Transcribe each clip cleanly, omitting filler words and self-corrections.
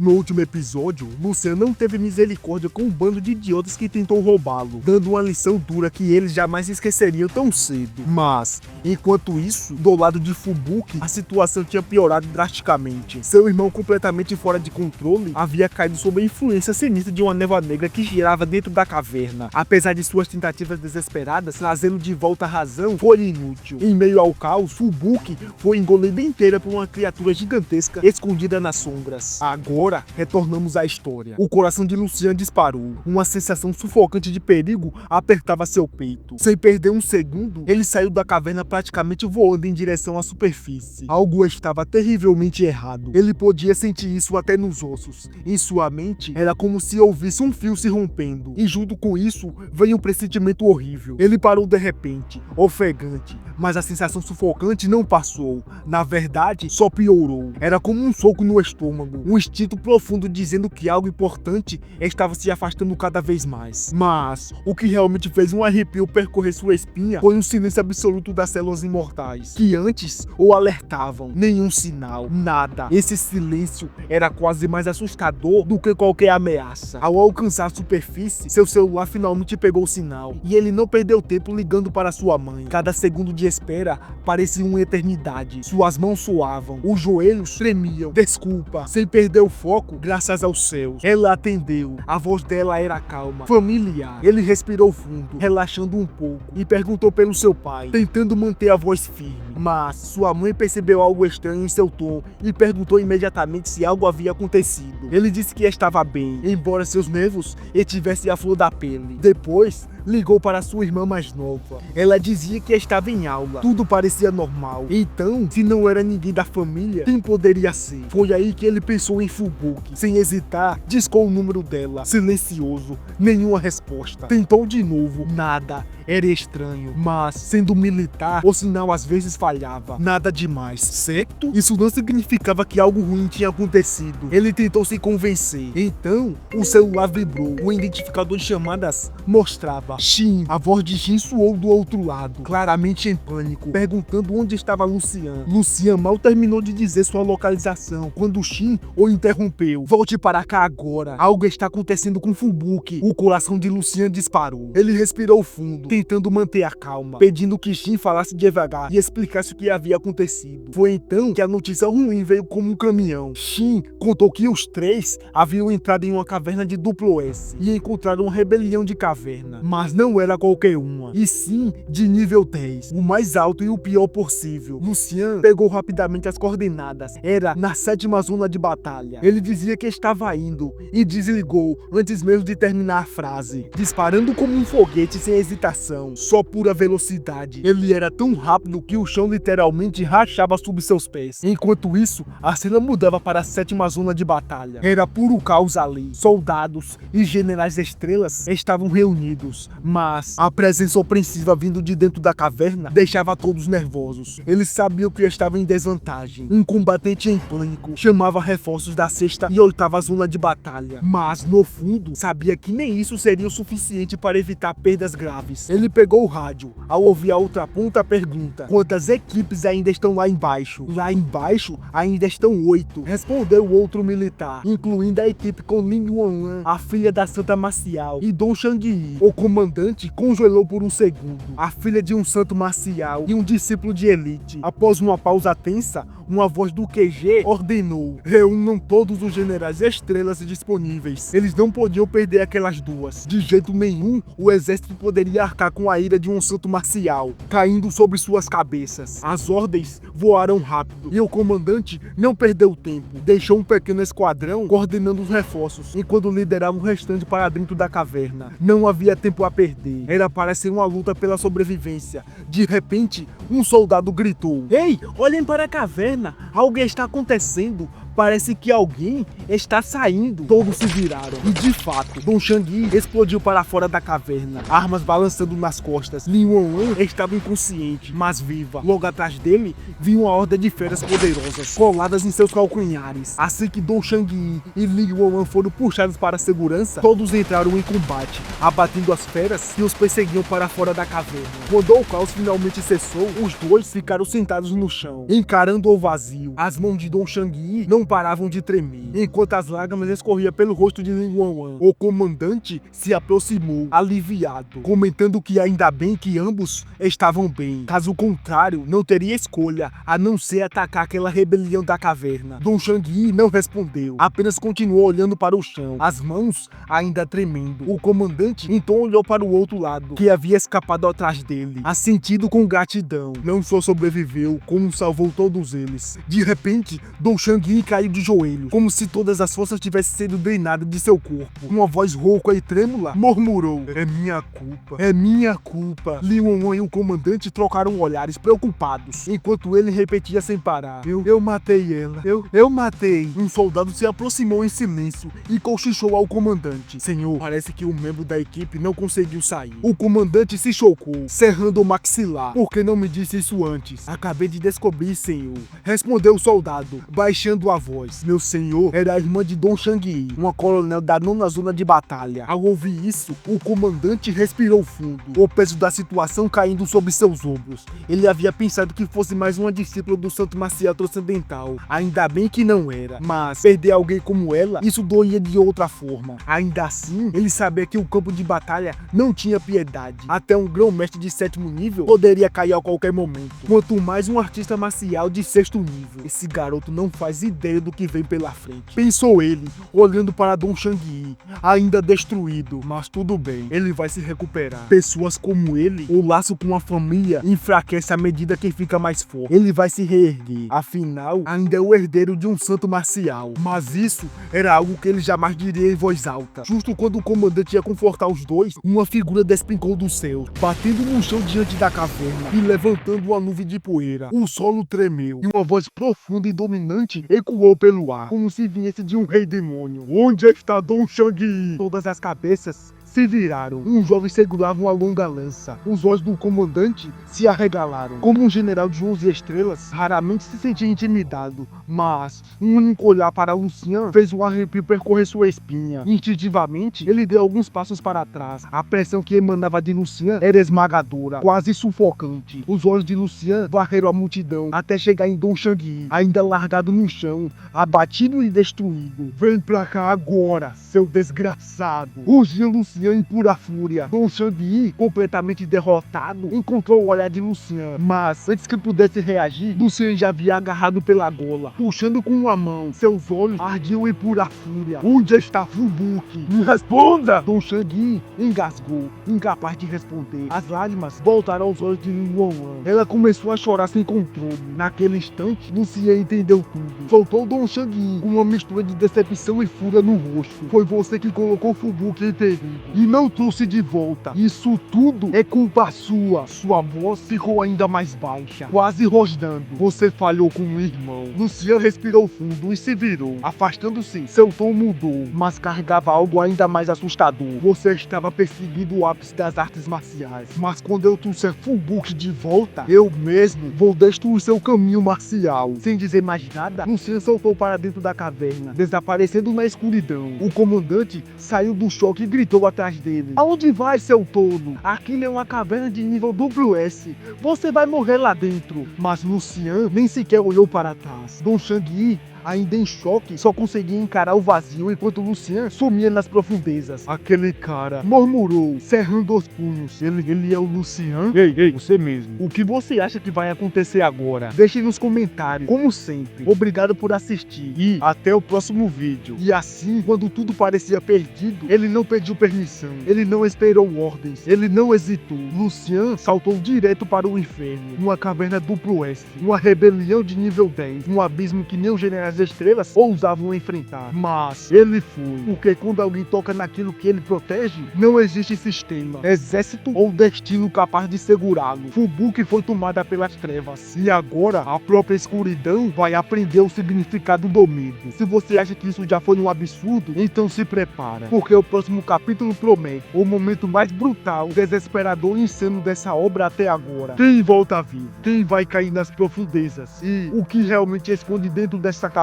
No último episódio, Lucian não teve misericórdia com um bando de idiotas que tentou roubá-lo, dando uma lição dura que eles jamais esqueceriam tão cedo. Mas, enquanto isso, do lado de Fubuki, a situação tinha piorado drasticamente. Seu irmão, completamente fora de controle, havia caído sob a influência sinistra de uma névoa negra que girava dentro da caverna. Apesar de suas tentativas desesperadas, trazê-lo de volta à razão foi inútil. Em meio ao caos, Fubuki foi engolida inteira por uma criatura gigantesca escondida nas sombras. Agora, retornamos à história. O coração de Lucian disparou. Uma sensação sufocante de perigo apertava seu peito. Sem perder um segundo, ele saiu da caverna praticamente voando em direção à superfície. Algo estava terrivelmente errado. Ele podia sentir isso até nos ossos. Em sua mente, era como se ouvisse um fio se rompendo. E junto com isso, veio um pressentimento horrível. Ele parou de repente, ofegante. Mas a sensação sufocante não passou. Na verdade, só piorou. Era como um soco no estômago. Um instinto profundo dizendo que algo importante estava se afastando cada vez mais. Mas o que realmente fez um arrepio percorrer sua espinha foi um silêncio absoluto das células imortais, que antes o alertavam. Nenhum sinal, nada. Esse silêncio era quase mais assustador do que qualquer ameaça. Ao alcançar a superfície, seu celular finalmente pegou o sinal, e ele não perdeu tempo ligando para sua mãe. Cada segundo de espera parecia uma eternidade. Suas mãos suavam, os joelhos tremiam. Desculpa, sem perder o foco, graças aos céus. Ela atendeu. A voz dela era calma, familiar. Ele respirou fundo, relaxando um pouco, e perguntou pelo seu pai, tentando manter a voz firme. Mas sua mãe percebeu algo estranho em seu tom e perguntou imediatamente se algo havia acontecido. Ele disse que estava bem, embora seus nervos estivessem à flor da pele. Depois, ligou para sua irmã mais nova. Ela dizia que estava em aula. Tudo parecia normal. Então, se não era ninguém da família, quem poderia ser? Foi aí que ele pensou em Fubuki. Sem hesitar, discou o número dela. Silencioso, nenhuma resposta. Tentou de novo, nada. Era estranho, mas, sendo militar, o sinal às vezes falhava. Nada demais. Certo? Isso não significava que algo ruim tinha acontecido. Ele tentou se convencer. Então, o celular vibrou. O identificador de chamadas mostrava Shin. A voz de Shin soou do outro lado, claramente em pânico, perguntando onde estava Lucian. Lucian mal terminou de dizer sua localização quando Shin o interrompeu. Volte para cá agora. Algo está acontecendo com Fubuki. O coração de Lucian disparou. Ele respirou fundo, tentando manter a calma, pedindo que Shin falasse devagar e explicasse o que havia acontecido. Foi então que a notícia ruim veio como um caminhão. Shin contou que os três haviam entrado em uma caverna de duplo S e encontraram uma rebelião de caverna. Mas não era qualquer uma, e sim de nível 10, o mais alto e o pior possível. Lucian pegou rapidamente as coordenadas. Era na 7ª zona de batalha. Ele dizia que estava indo e desligou antes mesmo de terminar a frase, disparando como um foguete sem hesitação, só pura velocidade. Ele era tão rápido que o chão literalmente rachava sob seus pés. Enquanto isso, a cena mudava para a 7ª zona de batalha. Era puro caos ali. Soldados e generais estrelas estavam reunidos, mas a presença opressiva vindo de dentro da caverna deixava todos nervosos. Eles sabiam que estavam em desvantagem. Um combatente em pânico chamava reforços da 6ª e 8ª zona de batalha, mas no fundo sabia que nem isso seria o suficiente para evitar perdas graves. Ele pegou o rádio. Ao ouvir a outra ponta, pergunta: quantas equipes ainda estão lá embaixo? Lá embaixo ainda estão 8, respondeu o outro militar, incluindo a equipe com Lin Yuanlan, a filha da Santa Marcial, e Dong Shangyi. O comandante congelou por um segundo. A filha de um santo marcial e um discípulo de elite. Após uma pausa tensa, uma voz do QG ordenou: reúnam todos os generais estrelas disponíveis. Eles não podiam perder aquelas duas. De jeito nenhum, o exército poderia arcar com a ira de um santo marcial, caindo sobre suas cabeças. As ordens voaram rápido, e o comandante não perdeu tempo. Deixou um pequeno esquadrão coordenando os reforços, enquanto liderava o restante para dentro da caverna. Não havia tempo a perder. Era para ser uma luta pela sobrevivência. De repente, um soldado gritou: ei, olhem para a caverna! Algo está acontecendo! Parece que alguém está saindo. Todos se viraram. E de fato, Dong Shangyi explodiu para fora da caverna, armas balançando nas costas. Lin Yuanlan estava inconsciente, mas viva. Logo atrás dele, vinha uma horda de feras poderosas, coladas em seus calcanhares. Assim que Dong Shangyi e Lin Yuanlan foram puxados para a segurança, todos entraram em combate, abatendo as feras que os perseguiam para fora da caverna. Quando o caos finalmente cessou, os dois ficaram sentados no chão, encarando o vazio. As mãos de Dong Shangyi não paravam de tremer, enquanto as lágrimas escorriam pelo rosto de Lin Wang. O comandante se aproximou, aliviado, comentando que ainda bem que ambos estavam bem. Caso contrário, não teria escolha, a não ser atacar aquela rebelião da caverna. Dong Shangyi não respondeu, apenas continuou olhando para o chão, as mãos ainda tremendo. O comandante então olhou para o outro lado, que havia escapado atrás dele, assentindo com gratidão. Não só sobreviveu, como salvou todos eles. De repente, Dong Shangyi caiu de joelhos, como se todas as forças tivessem sido drenadas de seu corpo. Uma voz rouca e trêmula murmurou: "É minha culpa, é minha culpa." Li Wang e o comandante trocaram olhares preocupados, enquanto ele repetia sem parar: Eu matei ela, eu matei." Um soldado se aproximou em silêncio e cochichou ao comandante: "Senhor, parece que um membro da equipe não conseguiu sair." O comandante se chocou, cerrando o maxilar. "Por que não me disse isso antes?" "Acabei de descobrir, senhor," respondeu o soldado, baixando a voz. "Meu senhor era a irmã de Dong Shangyi, uma coronel da 9ª zona de batalha." Ao ouvir isso, o comandante respirou fundo, o peso da situação caindo sobre seus ombros. Ele havia pensado que fosse mais uma discípula do santo marcial transcendental. Ainda bem que não era, mas perder alguém como ela, isso doía de outra forma. Ainda assim, ele sabia que o campo de batalha não tinha piedade. Até um grão-mestre de 7º nível poderia cair a qualquer momento, quanto mais um artista marcial de 6º nível. Esse garoto não faz ideia do que vem pela frente, pensou ele, olhando para Dong Shangyi, ainda destruído. Mas tudo bem, ele vai se recuperar. Pessoas como ele, o laço com a família enfraquece à medida que fica mais forte. Ele vai se reerguer, afinal, ainda é o herdeiro de um santo marcial. Mas isso era algo que ele jamais diria em voz alta. Justo quando o comandante ia confortar os dois, uma figura despencou do céu, batendo no chão diante da caverna e levantando uma nuvem de poeira. O solo tremeu e uma voz profunda e dominante ecoou pelo ar, como se viesse de um rei demônio: "Onde está Dong Shangyi?" Todas as cabeças se viraram. Um jovem segurava uma longa lança. Os olhos do comandante se arregalaram. Como um general de 11 estrelas, raramente se sentia intimidado, mas um único olhar para Lucian fez um arrepio percorrer sua espinha. Instintivamente, ele deu alguns passos para trás. A pressão que emanava de Lucian era esmagadora, quase sufocante. Os olhos de Lucian varreram a multidão até chegar em Dong Shangyi, ainda largado no chão, abatido e destruído. "Vem pra cá agora, seu desgraçado!" rugiu Lucian em pura fúria. Dong Shangyi, completamente derrotado, encontrou o olhar de Lucian, mas antes que pudesse reagir, Lucian já havia agarrado pela gola, puxando com uma mão. Seus olhos ardiam em pura fúria. "Onde está Fubuki? Me responda!" Dong Shangyi engasgou, incapaz de responder. As lágrimas voltaram aos olhos de Lin Wang. Ela começou a chorar sem controle. Naquele instante, Lucian entendeu tudo. Soltou Dong Shangyi com uma mistura de decepção e fúria no rosto. "Foi você que colocou Fubuki em perigo e não trouxe de volta. Isso tudo é culpa sua." Sua voz ficou ainda mais baixa, quase rosnando. "Você falhou com um irmão." Lucian respirou fundo e se virou. Afastando-se, seu tom mudou, mas carregava algo ainda mais assustador. "Você estava perseguindo o ápice das artes marciais, mas quando eu trouxer Fubuki de volta, eu mesmo vou destruir seu caminho marcial." Sem dizer mais nada, Lucian saltou para dentro da caverna, desaparecendo na escuridão. O comandante saiu do choque e gritou atrás dele: "Aonde vai, seu tolo? Aquilo é uma caverna de nível WS. Você vai morrer lá dentro." Mas Lucian nem sequer olhou para trás. Dong Shangyi, ainda em choque, só conseguia encarar o vazio enquanto Lucian sumia nas profundezas. "Aquele cara", murmurou, cerrando os punhos. Ele é o Lucian?" Ei, você mesmo. O que você acha que vai acontecer agora? Deixe nos comentários. Como sempre, obrigado por assistir e até o próximo vídeo. E assim, quando tudo parecia perdido, ele não pediu permissão, ele não esperou ordens, ele não hesitou. Lucian saltou direto para o inferno, uma caverna duplo S, uma rebelião de nível 10, um abismo que nem o general as estrelas ousavam enfrentar. Mas ele foi, porque quando alguém toca naquilo que ele protege, não existe sistema, exército ou destino capaz de segurá-lo. Fubuki foi tomada pelas trevas, e agora a própria escuridão vai aprender o significado do medo. Se você acha que isso já foi um absurdo, então se prepara, porque o próximo capítulo promete o momento mais brutal, desesperador e insano dessa obra até agora. Quem volta a vir? Quem vai cair nas profundezas? E o que realmente esconde dentro dessa caverna?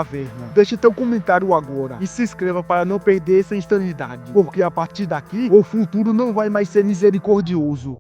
Deixe teu comentário agora e se inscreva para não perder essa insanidade, porque a partir daqui o futuro não vai mais ser misericordioso.